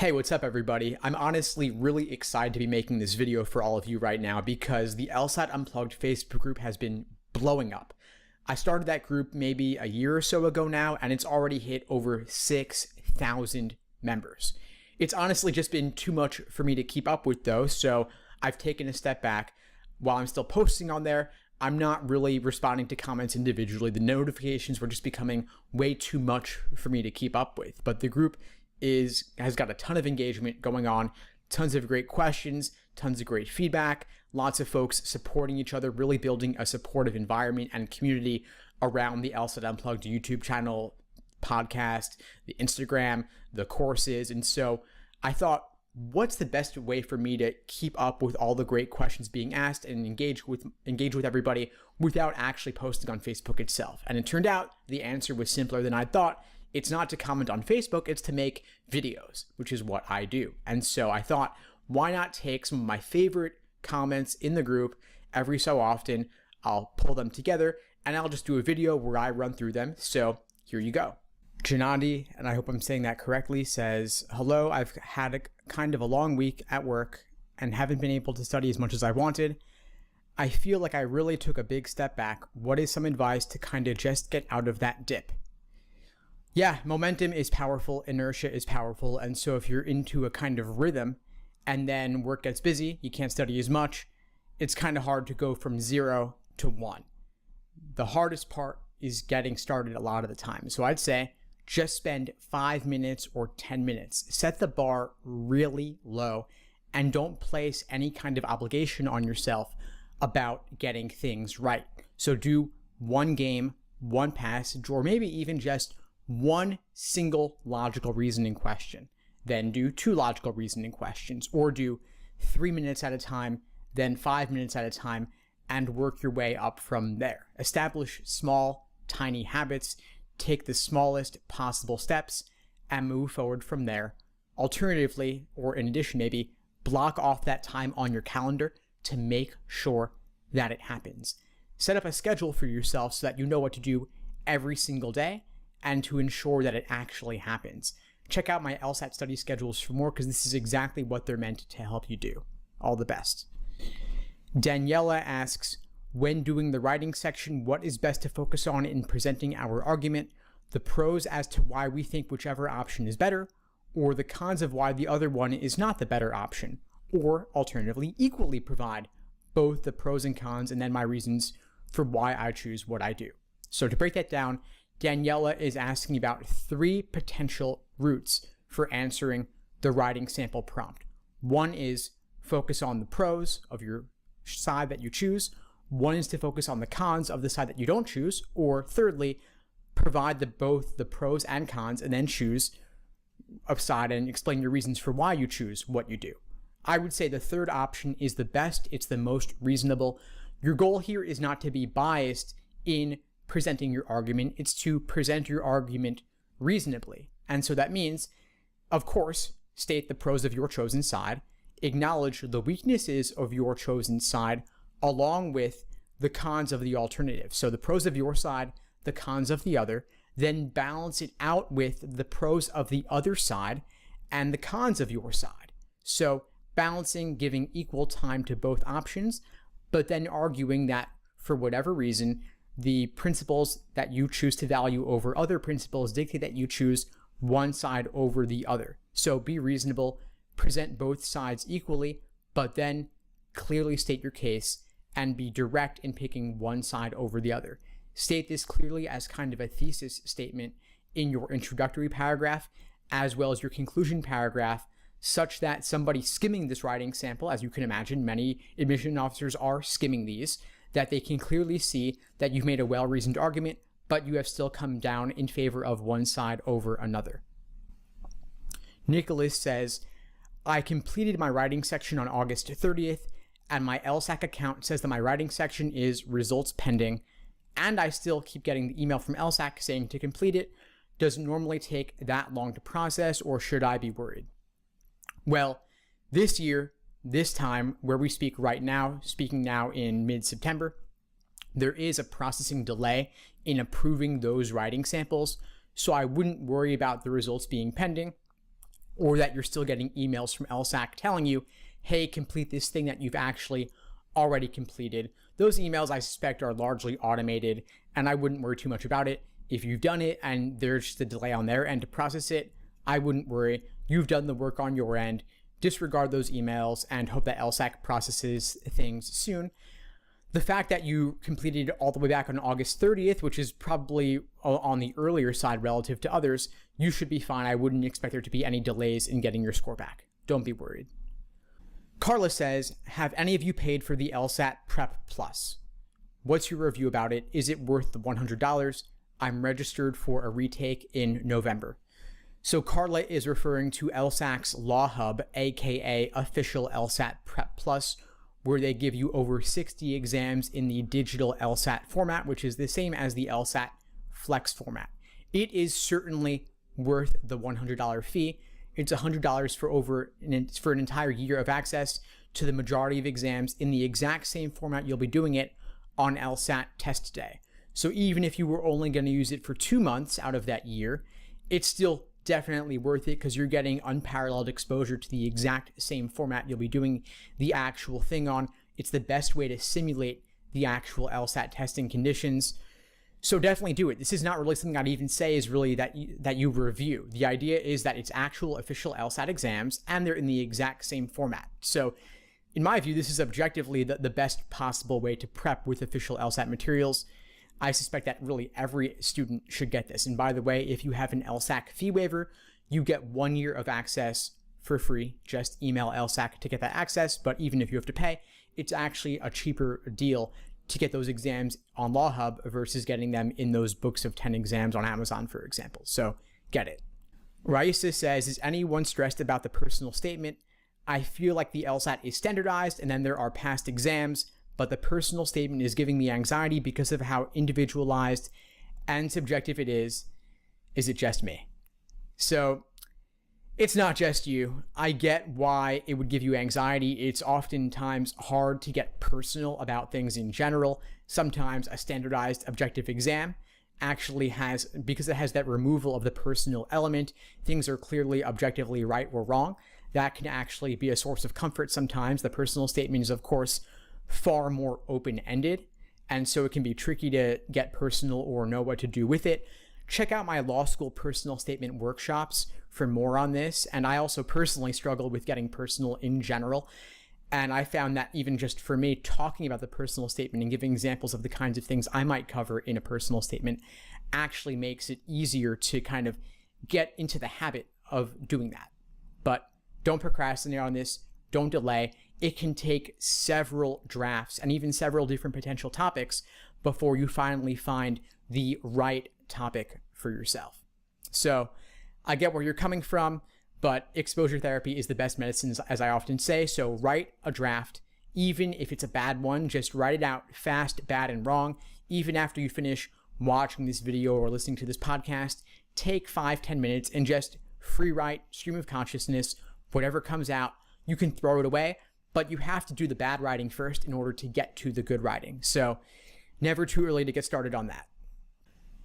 Hey, what's up everybody? I'm honestly really excited to be making this video for all of you right now because the LSAT Unplugged Facebook group has been blowing up. I started that group maybe a year or so ago now, and it's already hit over 6,000 members. It's honestly just been too much for me to keep up with though, so I've taken a step back. While I'm still posting on there, I'm not really responding to comments individually. The notifications were just becoming way too much for me to keep up with, but the group has got a ton of engagement going on, tons of great questions, tons of great feedback, lots of folks supporting each other, really building a supportive environment and community around the LSAT Unplugged YouTube channel, podcast, the Instagram, the courses. And so I thought, what's the best way for me to keep up with all the great questions being asked and engage with everybody without actually posting on Facebook itself? And it turned out the answer was simpler than I thought. It's not to comment on Facebook, it's to make videos, which is what I do. And so I thought, why not take some of my favorite comments in the group every so often, I'll pull them together, and I'll just do a video where I run through them. So here you go. Janadi, and I hope I'm saying that correctly, says, hello, I've had a kind of a long week at work and haven't been able to study as much as I wanted. I feel like I really took a big step back. What is some advice to kind of just get out of that dip? Yeah, momentum is powerful, inertia is powerful, and so if you're into a kind of rhythm and then work gets busy, you can't study as much, it's kind of hard to go from 0 to 1. The hardest part is getting started a lot of the time. So I'd say just spend 5 minutes or 10 minutes. Set the bar really low and don't place any kind of obligation on yourself about getting things right. So do one game, one passage, or maybe even just one single logical reasoning question, then do 2 logical reasoning questions, or do 3 minutes at a time, then 5 minutes at a time, and work your way up from there. Establish small, tiny habits, take the smallest possible steps, and move forward from there. Alternatively, or in addition maybe, block off that time on your calendar to make sure that it happens. Set up a schedule for yourself so that you know what to do every single day, and to ensure that it actually happens. Check out my LSAT study schedules for more, because this is exactly what they're meant to help you do. All the best. Daniela asks, when doing the writing section, what is best to focus on in presenting our argument? The pros as to why we think whichever option is better, or the cons of why the other one is not the better option, or alternatively, equally provide both the pros and cons and then my reasons for why I choose what I do. So to break that down, Daniela is asking about 3 potential routes for answering the writing sample prompt. One is focus on the pros of your side that you choose. One is to focus on the cons of the side that you don't choose. Or thirdly, provide both the pros and cons and then choose a side and explain your reasons for why you choose what you do. I would say the third option is the best. It's the most reasonable. Your goal here is not to be biased in presenting your argument, it's to present your argument reasonably. And so that means, of course, state the pros of your chosen side, acknowledge the weaknesses of your chosen side, along with the cons of the alternative. So the pros of your side, the cons of the other, then balance it out with the pros of the other side and the cons of your side. So balancing, giving equal time to both options, but then arguing that for whatever reason, the principles that you choose to value over other principles dictate that you choose one side over the other. So be reasonable, present both sides equally, but then clearly state your case and be direct in picking one side over the other. State this clearly as kind of a thesis statement in your introductory paragraph, as well as your conclusion paragraph, such that somebody skimming this writing sample, as you can imagine, many admission officers are skimming these, that they can clearly see that you've made a well-reasoned argument, but you have still come down in favor of one side over another. Nicholas says, I completed my writing section on August 30th, and my LSAC account says that my writing section is results pending, and I still keep getting the email from LSAC saying to complete it. Does it normally take that long to process, or should I be worried? Well, this year, this time where we speak right now, speaking now in mid-September, there is a processing delay in approving those writing samples, so I wouldn't worry about the results being pending. or that you're still getting emails from LSAC telling you, hey, complete this thing that you've actually already completed. Those emails, I suspect, are largely automated, and I wouldn't worry too much about it. If you've done it and there's just a delay on their end to process it, I wouldn't worry. You've done the work on your end. Disregard those emails and hope that LSAC processes things soon. The fact that you completed all the way back on August 30th, which is probably on the earlier side relative to others, you should be fine. I wouldn't expect there to be any delays in getting your score back. Don't be worried. Carla says, have any of you paid for the LSAT Prep Plus? What's your review about it? Is it worth the $100? I'm registered for a retake in November. So Carla is referring to LSAC's Law Hub, aka official LSAT Prep Plus, where they give you over 60 exams in the digital LSAT format, which is the same as the LSAT Flex format. It is certainly worth the $100 fee. It's $100 for an entire year of access to the majority of exams in the exact same format you'll be doing it on LSAT test day. So even if you were only going to use it for 2 months out of that year, it's still definitely worth it because you're getting unparalleled exposure to the exact same format you'll be doing the actual thing on. It's the best way to simulate the actual LSAT testing conditions. So definitely do it. This is not really something I'd even say is really that you review. The idea is that it's actual official LSAT exams and they're in the exact same format. So in my view, this is objectively the best possible way to prep with official LSAT materials. I suspect that really every student should get this. And by the way, if you have an LSAC fee waiver, you get 1 year of access for free. Just email LSAC to get that access. But even if you have to pay, it's actually a cheaper deal to get those exams on Law Hub versus getting them in those books of 10 exams on Amazon, for example. So get it. Raisa says, is anyone stressed about the personal statement? I feel like the LSAT is standardized and then there are past exams, but the personal statement is giving me anxiety because of how individualized and subjective it is. Is it just me? So it's not just you. I get why it would give you anxiety. It's oftentimes hard to get personal about things in general. Sometimes a standardized objective exam actually has, because it has that removal of the personal element, things are clearly objectively right or wrong. That can actually be a source of comfort sometimes. The personal statement is, of course, far more open-ended, and so it can be tricky to get personal or know what to do with it. Check out my law school personal statement workshops for more on this. And I also personally struggle with getting personal in general. And I found that even just for me, talking about the personal statement and giving examples of the kinds of things I might cover in a personal statement actually makes it easier to kind of get into the habit of doing that. But don't procrastinate on this. Don't delay. It can take several drafts and even several different potential topics before you finally find the right topic for yourself. So I get where you're coming from, but exposure therapy is the best medicine, as I often say. So write a draft, even if it's a bad one, just write it out fast, bad, and wrong. Even after you finish watching this video or listening to this podcast, take 5-10 minutes and just free write, stream of consciousness, whatever comes out. You can throw it away, but you have to do the bad writing first in order to get to the good writing. So never too early to get started on that.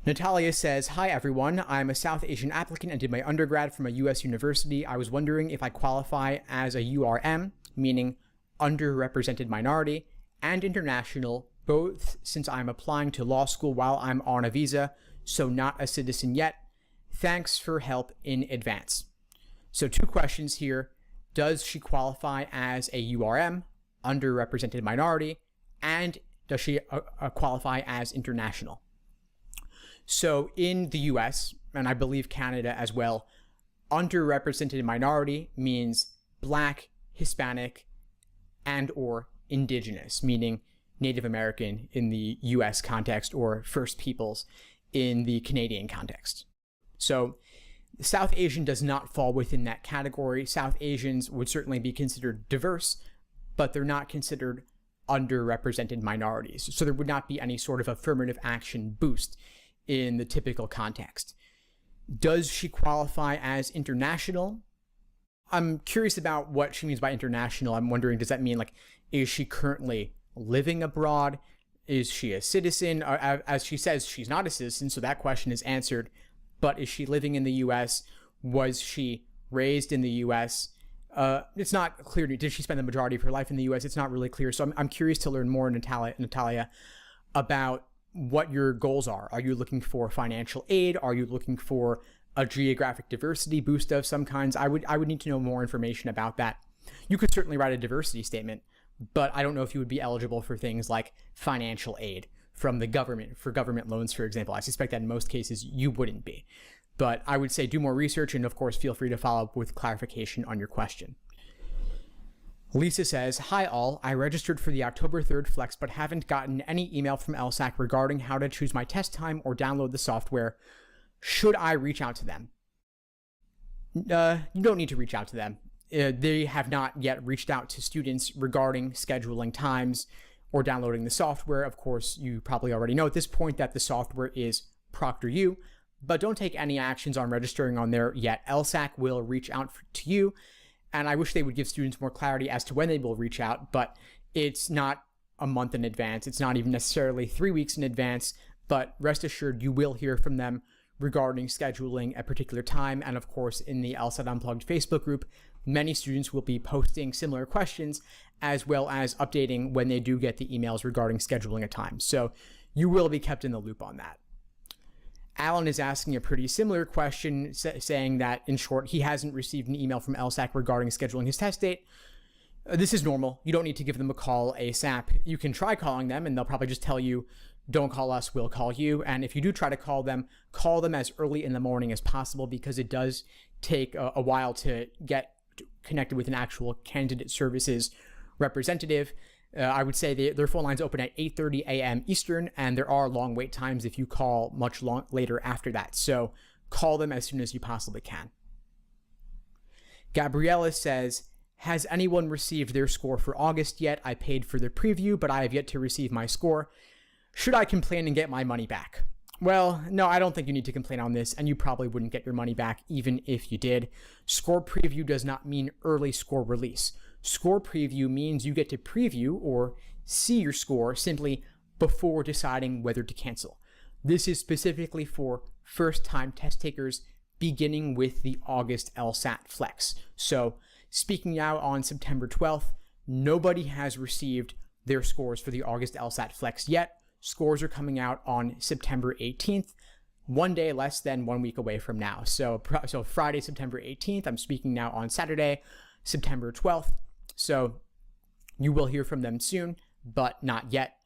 Natalia says, hi everyone, I'm a South Asian applicant and did my undergrad from a US university. I was wondering if I qualify as a URM, meaning underrepresented minority, and international, both since I'm applying to law school while I'm on a visa, so not a citizen yet. Thanks for help in advance. So 2 questions here. Does she qualify as a URM, underrepresented minority, and does she qualify as international? So in the US, and I believe Canada as well, underrepresented minority means Black, Hispanic, and or Indigenous, meaning Native American in the US context or First Peoples in the Canadian context. So South Asian does not fall within that category. South Asians would certainly be considered diverse, but they're not considered underrepresented minorities. So there would not be any sort of affirmative action boost in the typical context. Does she qualify as international? I'm curious about what she means by international. I'm wondering, does that mean, like, is she currently living abroad? Is she a citizen? As she says, she's not a citizen, so that question is answered. But is she living in the US? Was she raised in the US. It's not clear. Did she spend the majority of her life in the US? It's not really clear. So I'm curious to learn more, Natalia, about what your goals are. Are you looking for financial aid? Are you looking for a geographic diversity boost of some kinds? I would need to know more information about that. You could certainly write a diversity statement, but I don't know if you would be eligible for things like financial aid from the government, for government loans, for example. I suspect that in most cases you wouldn't be. But I would say do more research, and of course, feel free to follow up with clarification on your question. Lisa says, hi all, I registered for the October 3rd Flex, but haven't gotten any email from LSAC regarding how to choose my test time or download the software. Should I reach out to them? You don't need to reach out to them. They have not yet reached out to students regarding scheduling times or downloading the software. Of course, you probably already know at this point that the software is ProctorU, but don't take any actions on registering on there yet. LSAC will reach out to you, and I wish they would give students more clarity as to when they will reach out, but it's not a month in advance. It's not even necessarily 3 weeks in advance, but rest assured you will hear from them regarding scheduling a particular time. And of course, in the LSAT Unplugged Facebook group, many students will be posting similar questions as well as updating when they do get the emails regarding scheduling a time. So you will be kept in the loop on that. Alan is asking a pretty similar question, saying that, in short, he hasn't received an email from LSAC regarding scheduling his test date. This is normal. You don't need to give them a call ASAP. You can try calling them, and they'll probably just tell you, don't call us, we'll call you. And if you do try to call them as early in the morning as possible, because it does take a while to get connected with an actual candidate services representative. I would say their phone lines open at 8:30 a.m. Eastern, and there are long wait times if you call much later after that. So call them as soon as you possibly can. Gabriella says, has anyone received their score for August yet? I paid for the preview, but I have yet to receive my score. Should I complain and get my money back? Well, no, I don't think you need to complain on this, and you probably wouldn't get your money back even if you did. Score preview does not mean early score release. Score preview means you get to preview or see your score simply before deciding whether to cancel. This is specifically for first-time test takers beginning with the August LSAT Flex. So speaking now on September 12th, nobody has received their scores for the August LSAT Flex yet. Scores are coming out on September 18th, 1 day less than 1 week away from now. So Friday, September 18th, I'm speaking now on Saturday, September 12th. So you will hear from them soon, but not yet.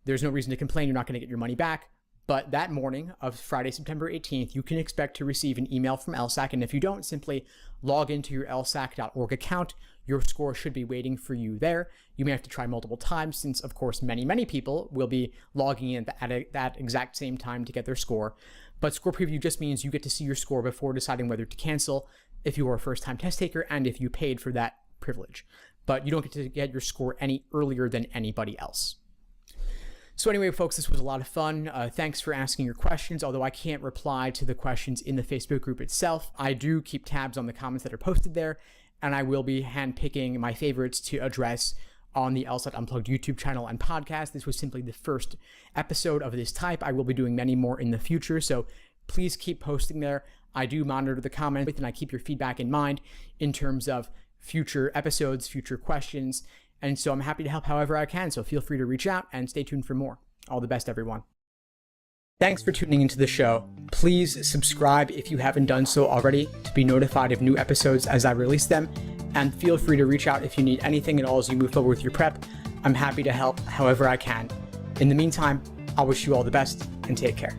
There's no reason to complain. You're not going to get your money back. But that morning of Friday, September 18th, you can expect to receive an email from LSAC. And if you don't, simply log into your lsac.org account. Your score should be waiting for you there. You may have to try multiple times since, of course, many people will be logging in at that exact same time to get their score. But score preview just means you get to see your score before deciding whether to cancel if you are a first-time test taker and if you paid for that privilege. But you don't get to get your score any earlier than anybody else. So anyway, folks, this was a lot of fun. Thanks for asking your questions. Although I can't reply to the questions in the Facebook group itself, I do keep tabs on the comments that are posted there, and I will be handpicking my favorites to address on the LSAT Unplugged YouTube channel and podcast. This was simply the first episode of this type. I will be doing many more in the future, so please keep posting there. I do monitor the comments, and I keep your feedback in mind in terms of future episodes, future questions, and so I'm happy to help however I can, so feel free to reach out and stay tuned for more. All the best, everyone. Thanks for tuning into the show. Please subscribe if you haven't done so already to be notified of new episodes as I release them, and feel free to reach out if you need anything at all as you move forward with your prep. I'm happy to help however I can. In the meantime, I'll wish you all the best and take care.